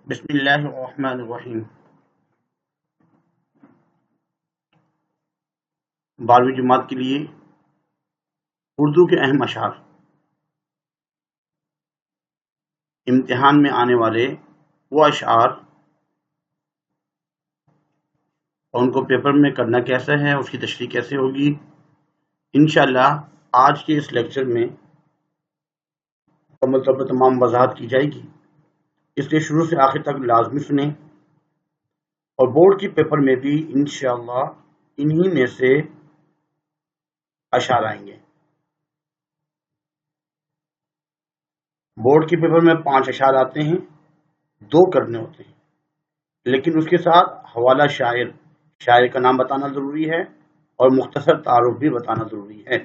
بسم اللہ الرحمن الرحیم۔ 12ویں جماعت کے لیے اردو کے اہم اشعار، امتحان میں آنے والے وہ اشعار اور ان کو پیپر میں کرنا کیسا ہے، اس کی تشریح کیسے ہوگی، انشاءاللہ آج کے اس لیکچر میں مکمل طور پر تمام وضاحت کی جائے گی۔ اس لیے شروع سے آخر تک لازمی سنیں، اور بورڈ کے پیپر میں بھی انشاءاللہ انہی میں سے اشعار آئیں گے۔ بورڈ کے پیپر میں 5 اشعار آتے ہیں، 2 کرنے ہوتے ہیں، لیکن اس کے ساتھ حوالہ شاعر کا نام بتانا ضروری ہے اور مختصر تعارف بھی بتانا ضروری ہے۔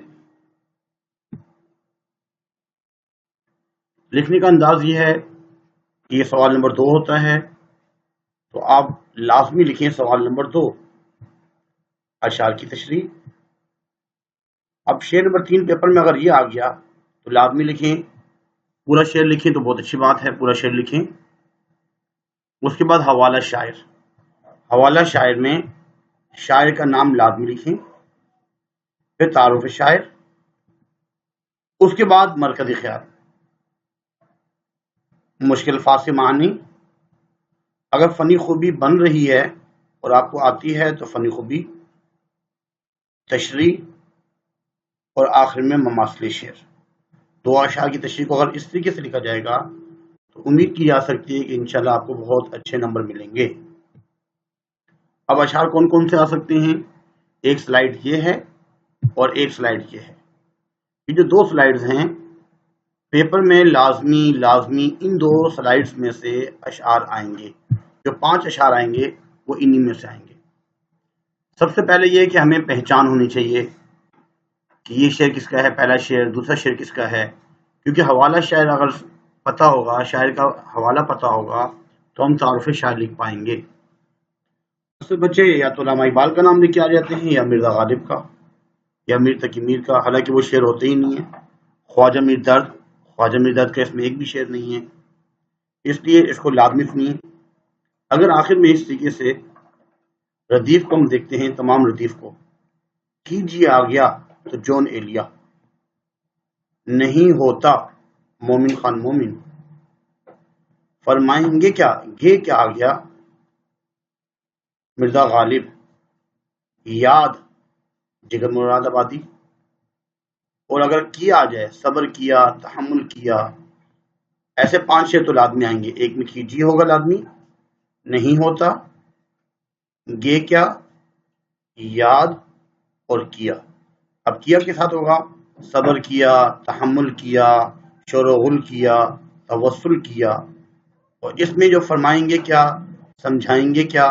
لکھنے کا انداز یہ ہے کہ یہ سوال نمبر 2 ہوتا ہے، تو آپ لازمی لکھیں سوال نمبر 2، اشعار کی تشریح۔ اب شعر نمبر 3 پیپر میں اگر یہ آ گیا تو لازمی لکھیں، پورا شعر لکھیں تو بہت اچھی بات ہے، پورا شعر لکھیں۔ اس کے بعد حوالہ شاعر میں شاعر کا نام لازمی لکھیں، پھر تعارف شاعر، اس کے بعد مرکزی خیال، مشکل الفاظ کے معنی، اگر فنی خوبی بن رہی ہے اور آپ کو آتی ہے تو فنی خوبی، تشریح، اور آخر میں مماثل شعر۔ 2 اشعار کی تشریح کو اگر اس طریقے سے لکھا جائے گا تو امید کی جا سکتی ہے کہ انشاءاللہ آپ کو بہت اچھے نمبر ملیں گے۔ اب اشعار کون کون سے آ سکتے ہیں؟ ایک سلائیڈ یہ ہے اور ایک سلائیڈ یہ ہے۔ یہ جو 2 سلائیڈز ہیں پیپر میں لازمی ان 2 سلائیڈز میں سے اشعار آئیں گے۔ جو 5 اشعار آئیں گے وہ انہی میں سے آئیں گے۔ سب سے پہلے یہ کہ ہمیں پہچان ہونی چاہیے کہ یہ شعر کس کا ہے، پہلا شعر، دوسرا شعر کس کا ہے، کیونکہ حوالہ شاعر اگر پتہ ہوگا، شاعر کا حوالہ پتہ ہوگا تو ہم تعارف شاعر لکھ پائیں گے۔ اس سے بچے یا تو علامہ اقبال کا نام لے کے آ جاتے ہیں، یا مرزا غالب کا، یا میر تقی میر کا، حالانکہ وہ شعر ہوتے ہی نہیں ہیں۔ خواجہ میر درد کا اس میں ایک بھی شعر نہیں ہے، اس لیے اس کو لازمی سنیے۔ اگر آخر میں اس طریقے سے ردیف کو ہم دیکھتے ہیں، تمام ردیف کو، کیجیے آ گیا تو جون ایلیا، نہیں ہوتا مومن خان مومن، فرمائیں گے کیا، یہ کیا آ گیا مرزا غالب، یاد جگر مراد آبادی، اور اگر کیا آ جائے صبر کیا، تحمل کیا، ایسے 5 شعر تو لازمی آئیں گے۔ ایک میں کیجیے ہوگا لازمی، نہیں ہوتا، گے کیا، یاد، اور کیا۔ اب کیا کے ساتھ ہوگا صبر کیا، تحمل کیا، شور و غل کیا، توسل کیا، اور اس میں جو فرمائیں گے کیا، سمجھائیں گے کیا،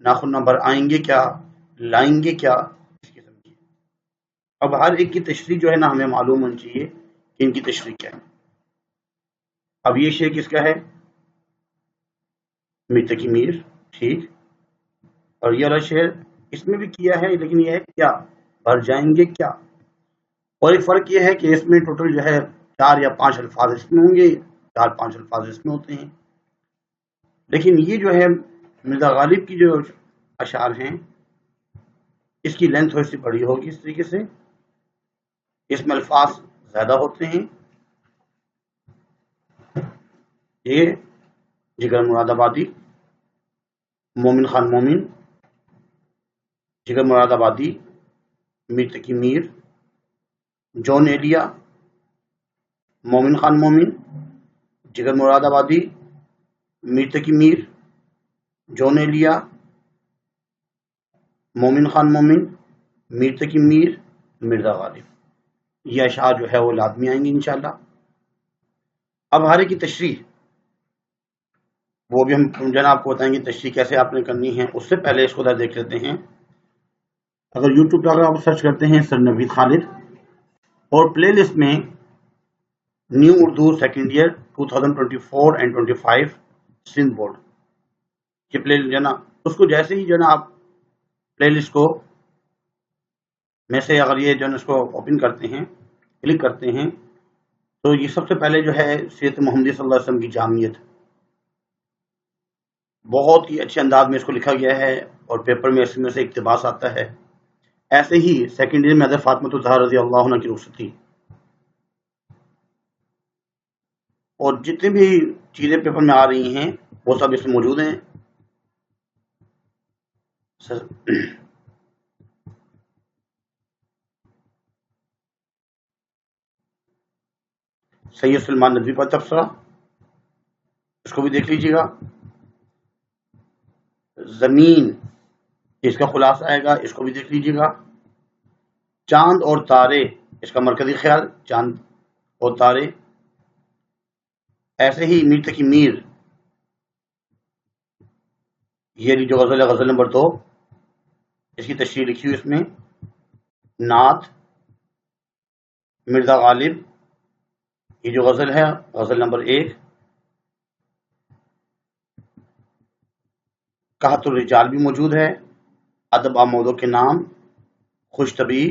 ناخن نمبر آئیں گے کیا، لائیں گے کیا، اس کی سمجھیے۔ اب ہر ایک کی تشریح جو ہے نا ہمیں معلوم ہونی چاہیے کہ ان کی تشریح کیا ہے۔ اب یہ شعر کس کا ہے؟ میر تقی میر، ٹھیک۔ اور یہ والا شعر اس میں بھی کیا ہے، لیکن یہ ہے کیا، بھر جائیں گے کیا۔ اور ایک فرق یہ ہے کہ اس میں ٹوٹل جو ہے 4 یا 5 الفاظ اس میں ہوں گے، 4-5 الفاظ اس میں ہوتے ہیں۔ لیکن یہ جو ہے مرزا غالب کی جو اشعار ہیں، اس کی لینتھ تھوڑی سی بڑی ہوگی، اس طریقے سے اس میں الفاظ زیادہ ہوتے ہیں۔ یہ جگر مراد آبادی، مومن خان مومن، جگر مراد آبادی، میر تقی میر، جون ایلیا، مومن خان مومن، جگر مراد آبادی، میر تقی میر، جون ایلیا، مومن خان مومن، میر تقی میر، مرزا غالب، یہ اشعار جو ہے وہ لازمی آئیں گے انشاءاللہ۔ اب ہر ایک کی تشریح وہ بھی ہم جناب آپ کو بتائیں گے تشریح کیسے آپ نے کرنی ہے۔ اس سے پہلے اس کو ذرا دیکھ لیتے ہیں۔ اگر یوٹیوب پہ اگر آپ سرچ کرتے ہیں سر نوید خالد، اور پلے لسٹ میں new Urdu second year 2024 and 25 Sindh board یہ پلے لسٹ جنا، اس کو جیسے ہی جو نا آپ پلے لسٹ کو میں سے اگر یہ جو نا اس کو اوپن کرتے ہیں، کلک کرتے ہیں، تو یہ سب سے پہلے جو ہے سیرت محمدی صلی اللہ علیہ وسلم کی جامعیت بہت ہی اچھے انداز میں اس کو لکھا گیا ہے اور پیپر میں اس میں سے اقتباس آتا ہے. ایسے ہی سیکنڈری میں حضرت فاطمہ الزہرا رضی اللہ عنہ کی رخصتی اور جتنی بھی چیزیں پیپر میں آ رہی ہیں وہ سب اس میں موجود ہیں. سید سلمان ندوی پر تبصرہ، اس کو بھی دیکھ لیجیے گا. زمین، اس کا خلاصہ آئے گا، اس کو بھی دیکھ لیجیے گا. چاند اور تارے، اس کا مرکزی خیال چاند اور تارے. ایسے ہی میر تقی میر، یہ جو غزل ہے غزل نمبر 2، اس کی تشریح لکھی ہوئی اس میں. نعت مرزا غالب، یہ جو غزل ہے غزل نمبر 1. قحط الرجال بھی موجود ہے. ادب آمودوں کے نام، خوش طبی،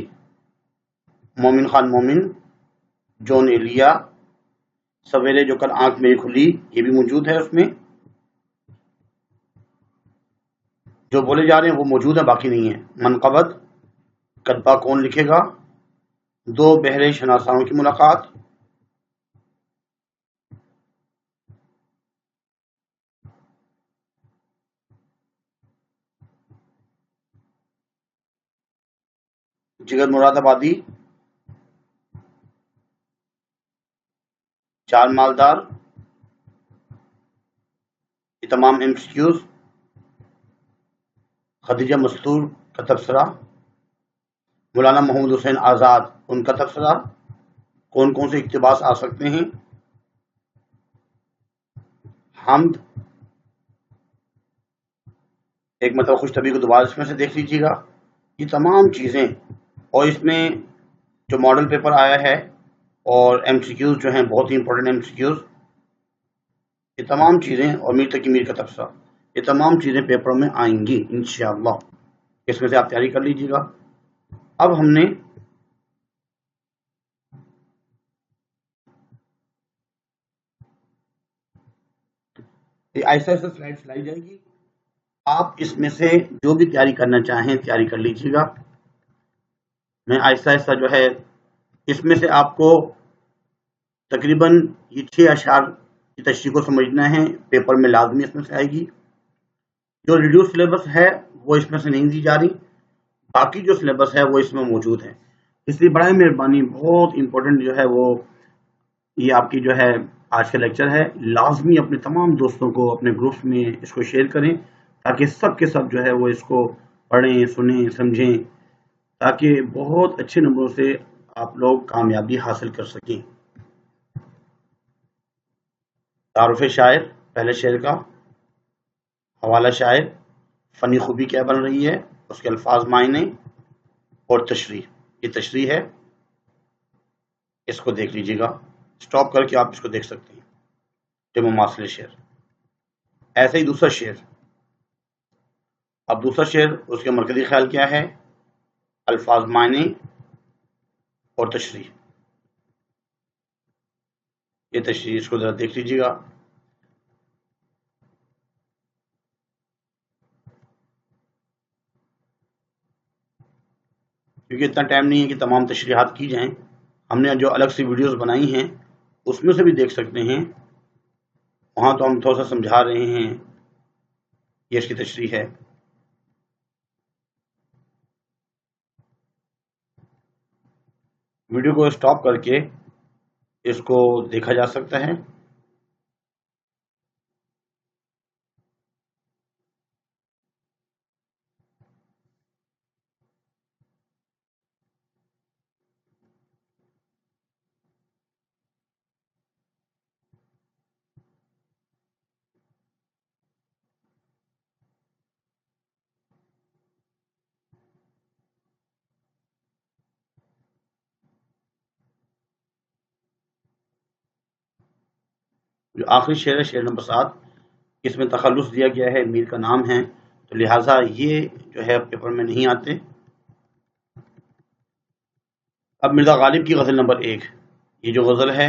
مومن خان مومن، جون ایلیا، سویرے جو کل آنکھ میری کھلی، یہ بھی موجود ہے اس میں. جو بولے جا رہے ہیں وہ موجود ہیں، باقی نہیں ہے. منقبت، کتبہ کون لکھے گا، 2 بہرے شناساؤں کی ملاقات. جگر مراد آبادی، 4 مالدار، یہ تمام M C Qs. Khadija Mastoor کا تبصرہ، مولانا محمد حسین آزاد ان کا تبصرہ، کون کون سے اقتباس آ سکتے ہیں. حمد، ایک مطلب خوش طبی کو دوبارہ اس میں سے دیکھ لیجیے گا. یہ تمام چیزیں، اور اس میں جو ماڈل پیپر آیا ہے اور ایم سی کیوز جو ہیں بہت ہی امپورٹنٹ ایم سی کیوز، یہ تمام چیزیں، اور میر تقی میر کا تبصرہ، یہ تمام چیزیں پیپر میں آئیں گی انشاءاللہ. اس میں سے آپ تیاری کر لیجیے گا. اب ہم نے ایسا ایسا سلائڈ لائی جائے گی، آپ اس میں سے جو بھی تیاری کرنا چاہیں تیاری کر لیجیے گا. میں آہستہ آہستہ جو ہے اس میں سے آپ کو تقریباً یہ 6 اشعار کی تشریح کو سمجھنا ہے. پیپر میں لازمی اس میں سے آئے گی. جو ریڈیوس سلیبس ہے وہ اس میں سے نہیں دی جا رہی، باقی جو سلیبس ہے وہ اس میں موجود ہے. اس لیے برائے مہربانی بہت امپورٹنٹ جو ہے وہ یہ آپ کی جو ہے آج کا لیکچر ہے، لازمی اپنے تمام دوستوں کو اپنے گروپس میں اس کو شیئر کریں تاکہ سب کے سب جو ہے وہ اس کو پڑھیں، سنیں، سمجھیں، تاکہ بہت اچھے نمبروں سے آپ لوگ کامیابی حاصل کر سکیں. تعارف شاعر، پہلے شعر کا حوالہ شاعر، فنی خوبی کیا بن رہی ہے، اس کے الفاظ معنی اور تشریح. یہ تشریح ہے، اس کو دیکھ لیجیے گا. سٹاپ کر کے آپ اس کو دیکھ سکتے ہیں. مماثل شعر. ایسے ہی دوسرا شعر. اب دوسرا شعر اس کے مرکزی خیال کیا ہے، الفاظ معنی اور تشریح. یہ تشریح اس کو ذرا دیکھ لیجیے گا. کیونکہ اتنا ٹائم نہیں ہے کہ تمام تشریحات کی جائیں. ہم نے جو الگ سی ویڈیوز بنائی ہیں اس میں سے بھی دیکھ سکتے ہیں، وہاں تو ہم تھوڑا سا سمجھا رہے ہیں. یہ اس کی تشریح ہے. ویڈیو کو سٹاپ کر کے اس کو دیکھا جا سکتا ہے. جو آخری شعر ہے شعر نمبر 7، اس میں تخلص دیا گیا ہے، میر کا نام ہے، تو لہٰذا یہ جو ہے پیپر میں نہیں آتے. اب مرزا غالب کی غزل نمبر 1، یہ جو غزل ہے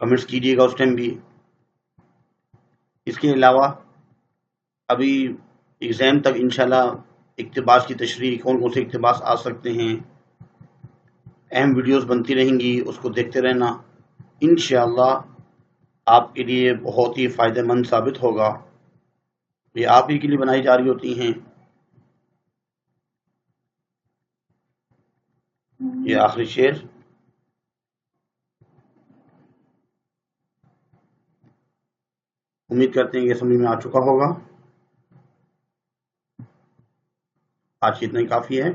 کمنٹس کیجیے گا اس ٹائم بھی۔ اس کے علاوہ ابھی ایگزام تک انشاءاللہ اقتباس کی تشریح، کون کون سے اقتباس آ سکتے ہیں، اہم ویڈیوز بنتی رہیں گی، اس کو دیکھتے رہنا، انشاءاللہ آپ کے لیے بہت ہی فائدہ مند ثابت ہوگا۔ یہ آپ ہی کے لیے بنائی جا رہی ہوتی ہیں۔ یہ آخری شعر امید کرتے ہیں کہ سمجھ میں آ چکا ہوگا۔ آج کی اتنا ہی کافی ہے۔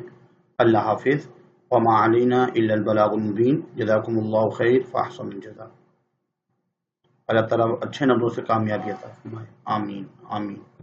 اللہ حافظ۔ وما علینا الا البلاغ المبین۔ جزاکم اللہ خیر فاحسن الجزاء۔ اللہ تعالیٰ اچھے نمبروں سے کامیابی عطا فرمائے۔ آمین آمین۔